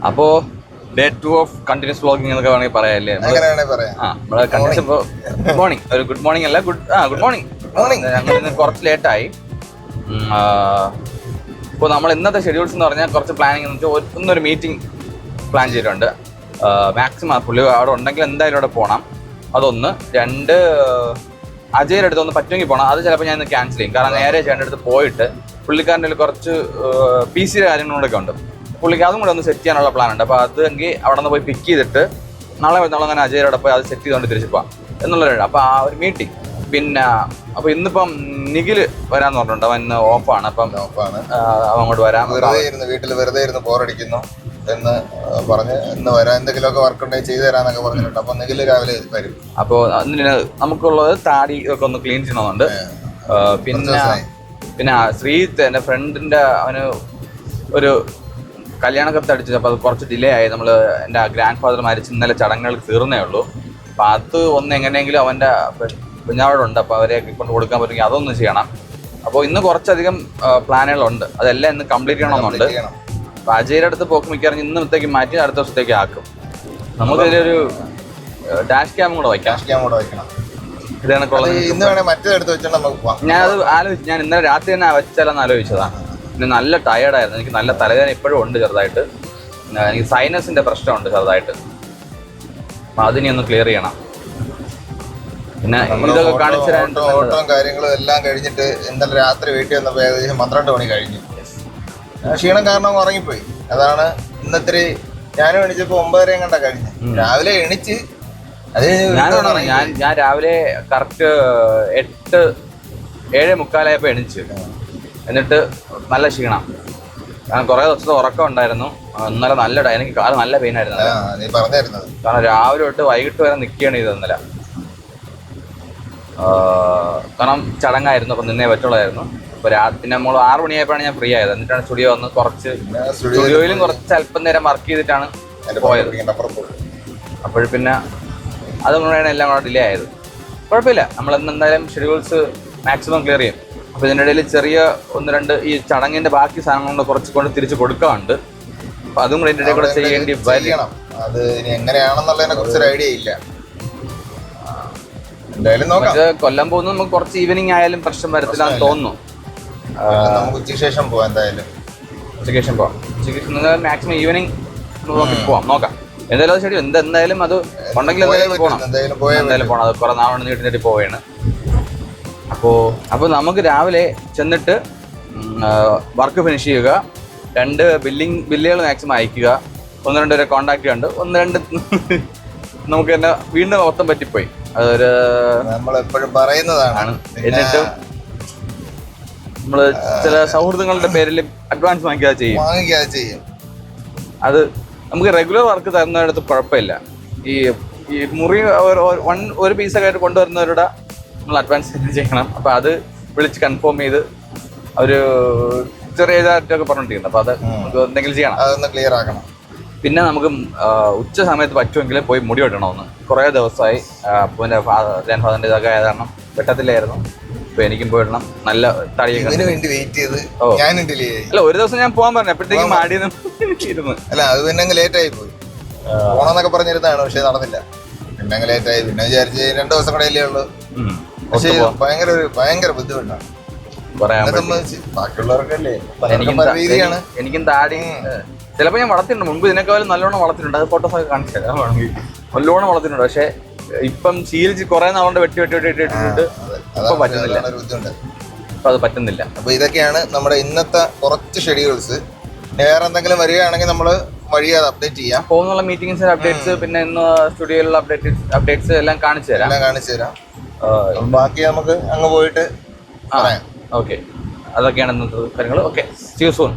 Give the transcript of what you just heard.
അപ്പോൾ day 2 of continuous vlogging എന്നൊക്കെ വേണമെങ്കിൽ പറയാല്ലേ. നമ്മള് കണ്ടിന്യൂസ് ഇപ്പോൾ ഗുഡ് മോർണിംഗ്, ഒരു ഗുഡ് മോർണിംഗ് അല്ല ഗുഡ് മോർണിംഗ്. ഞങ്ങൾ ഇന്ന് കുറച്ച് ലേറ്റായി. ഇപ്പോൾ നമ്മൾ ഇന്നത്തെ ഷെഡ്യൂൾസ് എന്ന് പറഞ്ഞാൽ കുറച്ച് പ്ലാനിങ് എന്ന് വെച്ചാൽ ഒന്നൊരു മീറ്റിംഗ് പ്ലാൻ ചെയ്തിട്ടുണ്ട്. മാക്സിമം പുള്ളി അവിടെ ഉണ്ടെങ്കിൽ എന്തായാലും അവിടെ പോകണം. അതൊന്ന്. 2, അജയുടെ അടുത്ത് ഒന്ന് പറ്റുമെങ്കിൽ പോകണം. അത് ചിലപ്പോൾ ഞാൻ ഇന്ന് ക്യാൻസൽ ചെയ്യും. കാരണം നേരെ ചേട്ടൻ്റെ അടുത്ത് പോയിട്ട് പുള്ളിക്കാരൻ്റെ കുറച്ച് PC കാര്യങ്ങളൊക്കെ ഉണ്ട്. പുള്ളിക്ക് അതും കൂടെ ഒന്ന് സെറ്റ് ചെയ്യാനുള്ള പ്ലാൻ ഉണ്ട്. അപ്പോൾ അതെങ്കിൽ അവിടെ നിന്ന് പോയി പിക്ക് ചെയ്തിട്ട് നാളെ അങ്ങനെ അജയുടെ പോയി അത് സെറ്റ് ചെയ്തുകൊണ്ട് തിരിച്ചു പോകാം എന്നുള്ളതാണ്. അപ്പോൾ ആ ഒരു മീറ്റിംഗ്. പിന്നെ അപ്പോൾ ഇന്നിപ്പം നിഖിൽ വരാന്ന് പറഞ്ഞിട്ടുണ്ട്. അവൻ ഇന്ന് ഓഫാണ്. അപ്പം അവൻ അങ്ങോട്ട് വരാം. വീട്ടിൽ വെറുതെ ഇരുന്ന് ബോറടിക്കുന്നു എന്ന് പറഞ്ഞ് ഇന്ന് വരാൻ എന്തെങ്കിലുമൊക്കെ വർക്ക് ഉണ്ടെങ്കിൽ ചെയ്തു തരാന്നൊക്കെ പറഞ്ഞിട്ടുണ്ട്. അപ്പൊ നിഖിൽ രാവിലെ വരും. അപ്പോൾ നമുക്കുള്ളത് താടി ഒക്കെ ഒന്ന് ക്ലീൻ ചെയ്യണമെന്നുണ്ട്. പിന്നെ ശ്രീത്ത് എൻ്റെ ഫ്രണ്ടിൻ്റെ അവന് ഒരു കല്യാണക്കത്ത് അടിച്ചു. അപ്പോൾ അത് കുറച്ച് ഡിലേ ആയി. നമ്മൾ എൻ്റെ ഗ്രാൻഡ് ഫാദർ മരിച്ച് ഇന്നലെ ചടങ്ങുകൾ തീർന്നേ ഉള്ളൂ. അപ്പോൾ അത് ഒന്ന് എങ്ങനെയെങ്കിലും അവൻ്റെ കുഞ്ഞാവോടുണ്ട്. അപ്പോൾ അവരെയൊക്കെ കൊണ്ട് കൊടുക്കാൻ പറ്റുമെങ്കിൽ അതൊന്ന് ചെയ്യണം. അപ്പോൾ ഇന്ന് കുറച്ചധികം പ്ലാനുകളുണ്ട്. അതെല്ലാം ഇന്ന് കംപ്ലീറ്റ് ചെയ്യണമെന്നുണ്ട്. അപ്പോൾ അജയുടെ അടുത്ത് പോക്ക് മിക്കവാറും ഇന്നത്തേക്ക് മാറ്റി അടുത്ത ദിവസത്തേക്ക് ആക്കും. നമുക്കിതിലൊരു ഡാഷ് ക്യാമും കൂടെ വയ്ക്കണം. ഞാനത് ആലോചിച്ചു. ഞാൻ ഇന്നലെ രാത്രി തന്നെ വെച്ചാലെന്ന് ആലോചിച്ചതാണ്. പിന്നെ നല്ല ടയേർഡായിരുന്നു. എനിക്ക് നല്ല തലവേദന ഇപ്പോഴും ഉണ്ട് ചെറുതായിട്ട്. എനിക്ക് സൈനസിൻ്റെ പ്രശ്നമുണ്ട് ചെറുതായിട്ട്. അപ്പം അതിനെ ഒന്ന് ക്ലിയർ ചെയ്യണം. പിന്നെ ഇതൊക്കെ കാണിച്ചു തരാൻ ഓട്ടവും കാര്യങ്ങളും എല്ലാം കഴിഞ്ഞിട്ട് ഇന്നലെ രാത്രി വീട്ടിൽ വന്നപ്പോൾ ഏകദേശം 12 മണി കഴിഞ്ഞു. ക്ഷീണം കാരണം ഉറങ്ങിപ്പോയി. അതാണ് ഇന്നത്തിരി ഞാനും എണിച്ചപ്പോൾ 9:30 കണ്ടാ കഴിഞ്ഞു. രാവിലെ എണിച്ച് ഞാൻ രാവിലെ കറക്റ്റ് 7:45 എണിച്ച്. എന്നിട്ട് നല്ല ക്ഷീണം. കാരണം കുറേ ദിവസത്തെ ഉറക്കം ഉണ്ടായിരുന്നു. ഇന്നലെ നല്ല എനിക്ക് കാല് നല്ല പെയിൻ ആയിരുന്നു. കാരണം രാവിലെ തൊട്ട് വൈകിട്ട് വരെ നിൽക്കുകയാണ് ചെയ്തത് ഇന്നലെ. കാരണം ചടങ്ങായിരുന്നു. അപ്പം നിന്നേ പറ്റുള്ളതായിരുന്നു. അപ്പോൾ രാത്രി നമ്മൾ 6 മണിയായപ്പോഴാണ് ഞാൻ ഫ്രീ ആയത്. എന്നിട്ടാണ് സ്റ്റുഡിയോ വന്ന് സ്റ്റുഡിയോയിലും കുറച്ച് അല്പം നേരം വർക്ക് ചെയ്തിട്ടാണ് പോയത്. അപ്പോൾ പിന്നെ അതുകൊണ്ടാണ് എല്ലാം കൂടെ ഡിലേ ആയത്. കുഴപ്പമില്ല, നമ്മളന്ന് എന്തായാലും ഷെഡ്യൂൾസ് മാക്സിമം ക്ലിയർ ചെയ്യും. അപ്പോൾ ഇതിൻ്റെ ഇടയിൽ ചെറിയ 1-2 ഈ ചടങ്ങിൻ്റെ ബാക്കി സാധനങ്ങൾ കുറച്ച് കൊണ്ട് തിരിച്ച് കൊടുക്കാറുണ്ട്. അപ്പോൾ അതും കൂടെ ഇതിൻ്റെ ഇടയിൽ കൂടെ ചെയ്യേണ്ടി വരും. അത് ഇനി എങ്ങനെയാണെന്നുള്ളതിനെ കുറിച്ചൊരു ഐഡിയ ഇല്ല. കൊല്ലം പോകുന്നത് നമുക്ക് കുറച്ച് ഈവനിങ് ആയാലും പ്രശ്നം വരത്തില്ലാന്ന് തോന്നുന്നു. നമുക്ക് ഉച്ചയ്ക്ക് ശേഷം പോവാം. എന്തായാലും ഉച്ചയ്ക്ക് ശേഷം പോവാം. ഉച്ചയ്ക്ക് മാക്സിമം ഈവനിങ് നോക്കാം. എന്തായാലും ശരി. എന്തായാലും അത് ഉണ്ടെങ്കിൽ എന്തായാലും പോകണം. അത് കുറെ നാളെ നീട്ടി പോവുകയാണ്. അപ്പോൾ നമുക്ക് രാവിലെ ചെന്നിട്ട് വർക്ക് ഫിനിഷ് ചെയ്യുക. 2 ബില്ലുകൾ മാക്സിമം അയക്കുക. 1-2 പേരെ കോണ്ടാക്ട് ചെയ്യാണ്ട് 1-2 നമുക്ക് തന്നെ വീണ്ടും മൊത്തം പറ്റിപ്പോയി. അതൊരു നമ്മളെപ്പോഴും പറയുന്നതാണ്. എന്നിട്ടും നമ്മൾ ചില സൗഹൃദങ്ങളുടെ പേരിൽ അഡ്വാൻസ് വാങ്ങിക്കാതെ ചെയ്യും. അത് നമുക്ക് റെഗുലർ വർക്ക് തരുന്നവരടുത്ത് കുഴപ്പമില്ല. ഈ മുറി ഒരു പീസൊക്കെ ആയിട്ട് കൊണ്ടുവരുന്നവരുടെ നമ്മൾ അഡ്വാൻസ് ചെയ്യണം. അപ്പോൾ അത് വിളിച്ച് കൺഫേം ചെയ്ത് ഒരു ചെറിയ ഇതായിട്ടൊക്കെ പറഞ്ഞിട്ടുണ്ട്. അപ്പോൾ അത് നമുക്ക് എന്തെങ്കിലും ചെയ്യണം, അതൊന്ന് ക്ലിയർ ആക്കണം. പിന്നെ നമുക്ക് ഉച്ച സമയത്ത് പറ്റുമെങ്കിൽ പോയി മുടി വെട്ടണമെന്ന് കുറേ ദിവസമായി. അപ്പോൾ ഗ്രാൻഡ് ഫാദറിൻ്റെ ഇതൊക്കെ ആയത് കാരണം വെട്ടത്തില്ലായിരുന്നു. അപ്പോൾ എനിക്കും പോയിടണം. നല്ല തടിയൊക്കെ അല്ല, ഒരു ദിവസം ഞാൻ പോകാൻ പറഞ്ഞു. അപ്പോഴത്തേക്കും മാടിയിരുന്നു. അല്ല, അത് പിന്നെ ലേറ്റ് ആയി പോയി. പോണെന്നൊക്കെ പറഞ്ഞിരുന്നതാണ്, പക്ഷെ നടന്നില്ല. പിന്നെ ലേറ്റ് ആയി. പിന്നെ വിചാരിച്ച് 2 ദിവസം കൂടെ അല്ലേ ഉള്ളൂ. പക്ഷേ ഭയങ്കര ബുദ്ധിമുട്ടാണ് സംബന്ധിച്ച്. ബാക്കിയുള്ളവർക്കല്ലേ രീതിയാണ്. എനിക്കും താടി ചിലപ്പോൾ ഞാൻ വളർത്തിയിട്ടുണ്ട് മുൻപ്. ഇതിനേക്കാളും നല്ലോണം വളർത്തിയിട്ടുണ്ട്. അത് ഫോട്ടോസൊക്കെ കാണിച്ചു തരാം വേണമെങ്കിൽ. നല്ലോണം വളർത്തിയിട്ടുണ്ട്. പക്ഷേ ഇപ്പം ശീലിച്ച് കുറേ നാളുകൊണ്ട് വെട്ടി ഇപ്പം പറ്റുന്നില്ല. അപ്പം അത് പറ്റുന്നില്ല. അപ്പോൾ ഇതൊക്കെയാണ് നമ്മുടെ ഇന്നത്തെ കുറച്ച് ഷെഡ്യൂൾസ്. വേറെ എന്തെങ്കിലും വരികയാണെങ്കിൽ നമ്മൾ വഴിയത് അപ്ഡേറ്റ് ചെയ്യാം. പോകുന്നുള്ള മീറ്റിംഗ്സിന്റെ അപ്ഡേറ്റ്സ്, പിന്നെ ഇന്ന് സ്റ്റുഡിയോയിലുള്ള അപ്ഡേറ്റ്സ് എല്ലാം കാണിച്ചു തരാം. ബാക്കി നമുക്ക് അങ്ങ് പോയിട്ട് പറയാം. ഓക്കെ, അതൊക്കെയാണ് ഇന്നത്തെ കാര്യങ്ങൾ. Okay, see you soon.